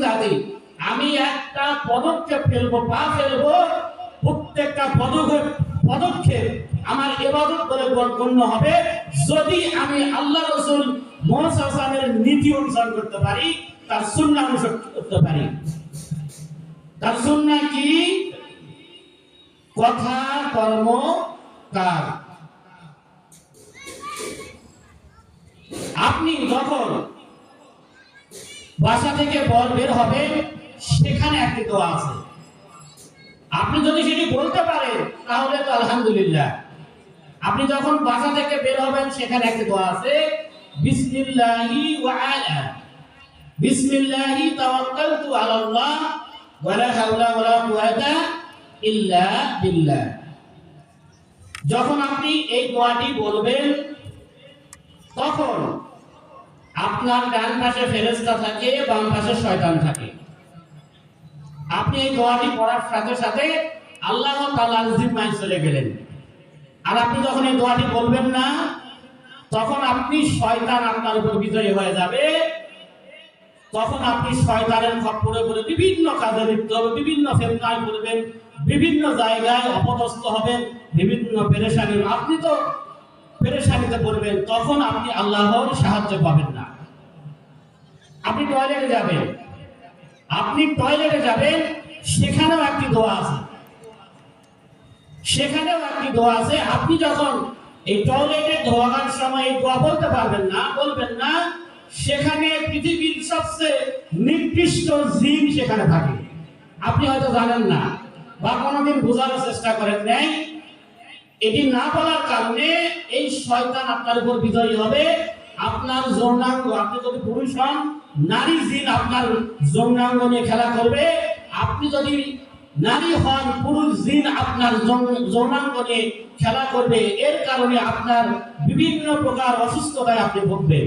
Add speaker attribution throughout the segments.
Speaker 1: সাথে আমি একটা পদক্ষেপ ফেলবো, পা ফেলবো, প্রত্যেকটা পদক্ষেপ আমার ইবাদত বলে গণ্য হবে যদি আমি আল্লাহ রাসূল মুহাম্মদ সাল্লাল্লাহু আলাইহি ওয়াসাল্লামের নীতি অনুসরণ করতে পারি, তার সুন্নাহ অনুসরণ করতে পারি। তার সুন্নাহ কি? কথা, কর্ম, কাজ। আপনি যখন বাসা থেকে বের হবেন, সেখানে একটি দোয়া আছে। আপনি যদি সেটি বলতে পারেন তাহলে তো আলহামদুলিল্লাহ। আপনি যখন বাসা থেকে বের হবেন, সেখানে একটি দোয়া আছে, বিসমিল্লাহি ওয়া আলা বিসমিল্লাহি তাওয়াক্কালতু আলাল্লাহ ওয়া লা হাওলা ওয়া লা কুওয়াতা ইল্লা বিল্লাহ। যখন আপনি এই দোয়াটি বলবেন, তখন আপনার ডান পাশে ফেরেশতা থাকে, বাম পাশে শয়তান থাকে। আপনি এই দোয়াটি পড়ার সাথে সাথে আল্লাহ তাআলার জিম্মায় চলে গেলেন। আর আপনি যখন এই দোয়াটি বলবেন না, তখন আপনি শয়তান আপনার উপর বিজয়ী হয়ে যাবে। তখন আপনি শয়তানের খপ্পরে পড়ে বিভিন্ন কাজে লিপ্ত হবেন, বিভিন্ন ফিতনায় পড়বেন, বিভিন্ন জায়গায় অপদস্থ হবেন, বিভিন্ন পেরেশানি, আপনি তো পেরেশানিতে পড়বেন। তখন আপনি আল্লাহর সাহায্য পাবেন না। আপনি টয়লেটে যাবেন, সেখানেও একটি দোয়া আছে। আপনি যখন এই টয়লেটে ধোয়ার সময় এই দোয়া বলবেন না, সেখানে পৃথিবীর সবচেয়ে নিকৃষ্ট জিন সেখানে থাকে। আপনি হয়তো জানেন না বা কোনোদিন বোঝার চেষ্টা করেন নাই। এটি না বলার কারণে এই শয়তান আপনার উপর বিজয়ী হবে। আপনার যৌনাঙ্গ, আপনি যদি পুরুষ হন, নারী জিন আপনার যৌনাঙ্গ নিয়ে খেলা করবে। আপনি যদি নারী হন, পুরুষ জিন আপনার যৌনাঙ্গ নিয়ে খেলা করবে। এর কারণে আপনার বিভিন্ন প্রকার অসুস্থতায় আপনি ভুগবেন।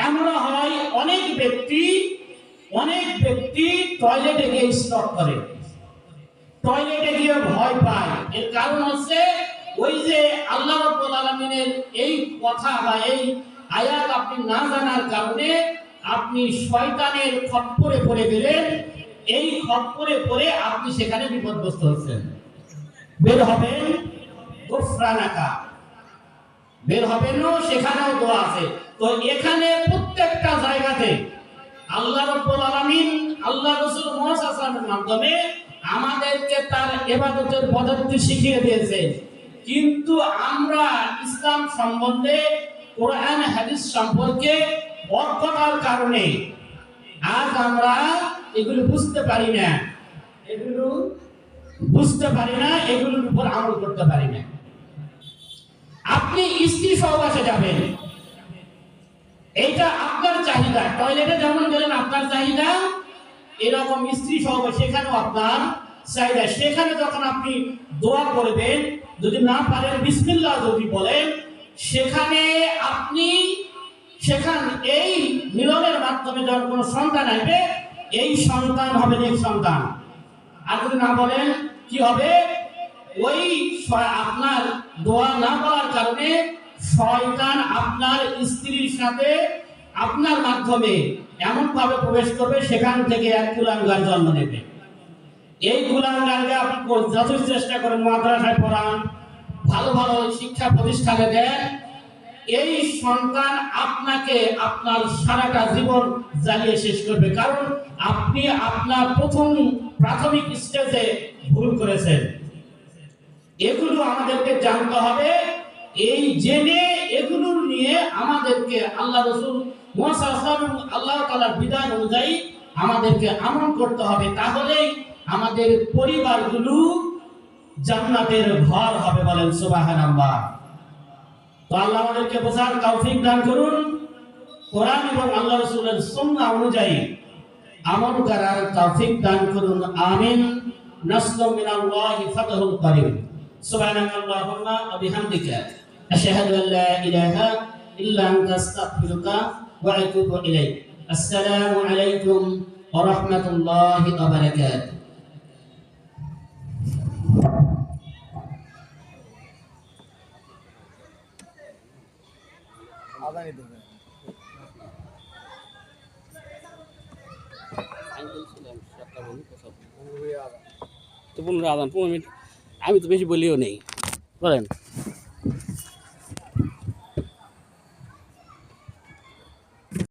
Speaker 1: এমন হয় অনেক ব্যক্তি টয়লেটে গিয়ে স্টক করে, টয়লেটে গিয়ে ভয় পায়। এর কারণ হচ্ছে ওই যে আল্লাহ রাব্বুল আলামিনের এই কথা বা এই আয়াত আপনি না জানার কারণে আপনি শয়তানের খপ্পরে পড়ে গেলেন। এই খপ্পরে পড়ে আপনি সেখানে বিপদগ্রস্ত হচ্ছেন। বের হবেন গোফরানাকা, বের হবেন, সেখানেও দোয়া আছে। তো এখানে প্রত্যেকটা জায়গাতে আল্লাহ রাব্বুল আলামিন আল্লাহ রাসূল মুহাম্মদ সাল্লাল্লাহু আলাইহি ওয়াসাল্লামের মাধ্যমে আমাদেরকে তার ইবাদতের পদ্ধতি শিখিয়ে দিয়েছে। কিন্তু আমরা ইসলাম সম্বন্ধে, কোরআন হাদিস সম্পর্কে অজ্ঞতার কারণে আজ আমরা এগুলো বুঝতে পারি না, এগুলোর উপর আমল করতে পারি না। আপনি স্ত্রী সহবাসে যাবেন, এইটা আপনার চাহিদা। টয়লেটে যেমন গেলেন আপনার চাহিদা, এরকম স্ত্রী সহবাসে সেখানেও আপনার চাহিদা। সেখানে যখন আপনি দোয়া করবেন, যদি না পারেন বিসমিল্লাহ যদি বলেন, সেখানে আপনি এই মিলনের মাধ্যমে যখন কোনো সন্তান আসবে, এই সন্তান হবে নেক সন্তান। আর যদি না বলেন কি হবে? ওই আপনার দোয়া না বলার কারণে শয়তান আপনার স্ত্রীর সাথে আপনার মাধ্যমে এমন ভাবে প্রবেশ করবে, সেখান থেকে এক কুলাঙ্গার জন্ম নেবে। এই কুলাঙ্গারকে আপনি যথেষ্ট চেষ্টা করেন, মাদ্রাসায় পড়ান, ভালো ভালো শিক্ষা প্রতিষ্ঠানে দেন, এই সন্তান আপনাকে আপনার সারাটা জীবন জ্বালিয়ে শেষ করবে। কারণ আপনি আপনার প্রাথমিক স্টেজে ভুল করেছেন। এগুলো আমাদেরকে জানতে হবে। এই জেনে এগুলো নিয়ে আমাদেরকে আল্লাহ রাসূল মুহাম্মদ সাল্লাল্লাহু আলাইহি ওয়াসাল্লাম আল্লাহ তাআলার বিধান অনুযায়ী আমাদেরকে আমল করতে হবে। তাহলেই আমাদের পরিবারগুলো জান্নাতের ঘর হবে। বলেন সুবহানাল্লাহ। তো আল্লাহ আমাদেরকে বোঝার তৌফিক দান করুন। কোরআন এবং আল্লাহ রাসূলের সুন্নাহ অনুযায়ী আমল করার তৌফিক দান করুন। আমিন। নাসরুম মিনাল্লাহি ফাতহুল করিম। সুবহানাকাল্লাহুম্মা ওয়া বিহামদিকা আশহাদু আল লা ইলাহা ইল্লা আনতা আস্তাগফিরুকা ওয়া আতুবু ইলাইক। আসসালামু আলাইকুম ওয়া রাহমাতুল্লাহি ওয়া বারাকাতুহু। আদানি দেবেন।
Speaker 2: তো 15 আদান 15 মিনিট আমি তো বেশি বলিও নেই বলেন